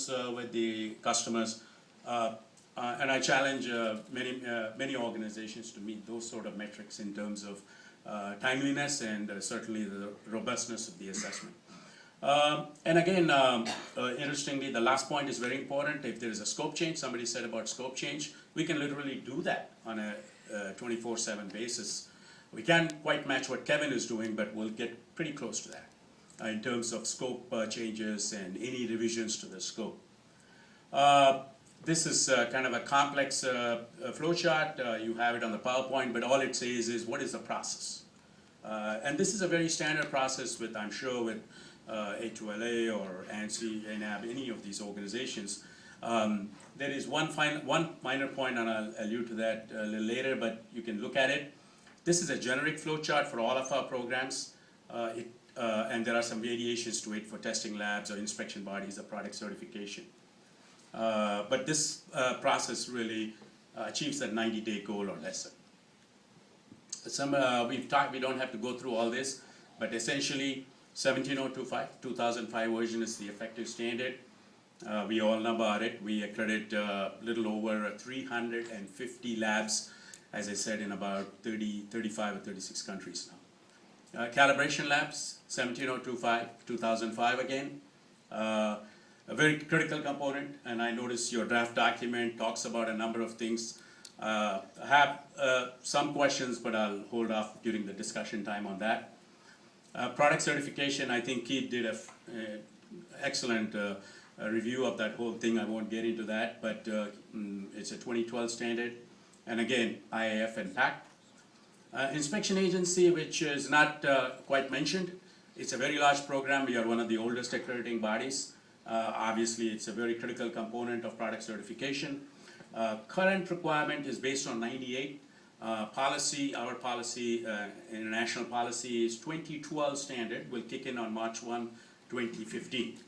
close with the customers, and I challenge many organizations to meet those sort of metrics in terms of timeliness and certainly the robustness of the assessment. And again, interestingly, the last point is very important. If there is a scope change, somebody said about scope change, we can literally do that on a 24/7 basis. We can't quite match what Kevin is doing, but we'll get pretty close to that in terms of scope changes and any revisions to the scope. This is kind of a complex flow chart. You have it on the PowerPoint, but all it says is what is the process. And this is a very standard process with, I'm sure, with A2LA or ANSI, ANAB, any of these organizations. There is one minor point, and I'll allude to that a little later, but you can look at it. This is a generic flow chart for all of our programs, and there are some variations to it for testing labs or inspection bodies or product certification. But this process really achieves that 90-day goal or lesser. We don't have to go through all this, but essentially 17025, 2005 version is the effective standard. We all know about it. We accredit a little over 350 labs, as I said, in about 35 or 36 countries now. Calibration labs, 17025, 2005 again. A very critical component, and I notice your draft document talks about a number of things. I have some questions, but I'll hold off during the discussion time on that. Product certification, I think Keith did an excellent review of that whole thing. I won't get into that, but it's a 2012 standard. And again, IAF and PAC. Inspection agency, which is not quite mentioned. It's a very large program. We are one of the oldest accrediting bodies. Obviously, it's a very critical component of product certification. Current requirement is based on 98. Policy, our policy, international policy is 2012 standard, will kick in on March 1, 2015.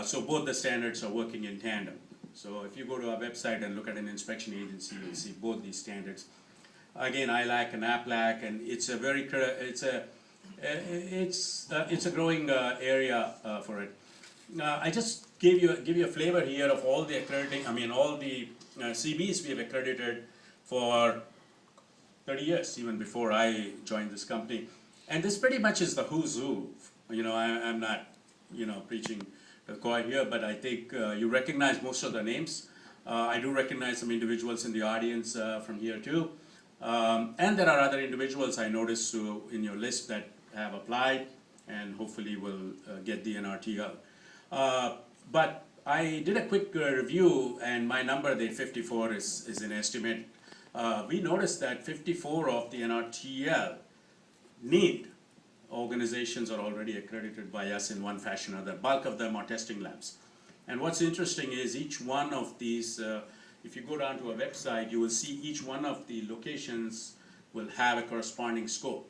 So both the standards are working in tandem. So if you go to our website and look at an inspection agency, you'll see both these standards. Again, ILAC and APLAC, and it's a very it's a growing area for it. I just give you a flavor here of all the accrediting. I mean, all the CBs we have accredited for 30 years, even before I joined this company. And this pretty much is the who's who. You know, I'm not, preaching the choir here, but I think you recognize most of the names. I do recognize some individuals in the audience from here too. And there are other individuals I noticed in your list that have applied and hopefully will get the NRTL. But I did a quick review, and my number, the 54, is an estimate. We noticed that 54 of the NRTL named organizations are already accredited by us in one fashion or the bulk of them are testing labs. And what's interesting is each one of these, if you go down to our website, you will see each one of the locations will have a corresponding scope.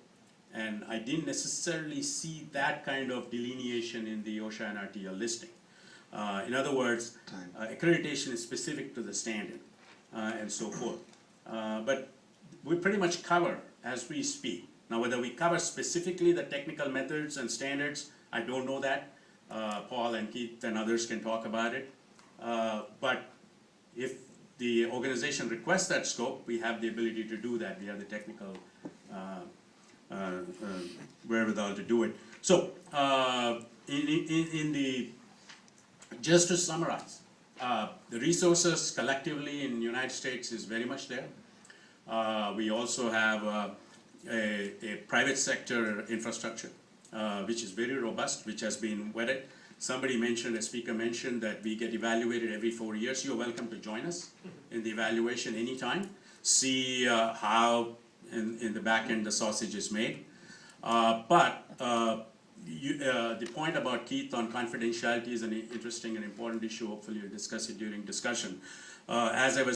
And I didn't necessarily see that kind of delineation in the OSHA NRTL listing. In other words, accreditation is specific to the standard and so forth. But we pretty much cover as we speak. Now, whether we cover specifically the technical methods and standards, I don't know that. Paul and Keith and others can talk about it. But if the organization requests that scope, we have the ability to do that. We have the technical wherewithal to do it. So, just to summarize, the resources collectively in the United States is very much there. We also have a private sector infrastructure, which is very robust, which has been vetted. Somebody mentioned, a speaker mentioned, that we get evaluated every 4 years. You're welcome to join us in the evaluation anytime. See how in the back end the sausage is made. But the point about Keith on confidentiality is an interesting and important issue. Hopefully you'll discuss it during discussion. As I was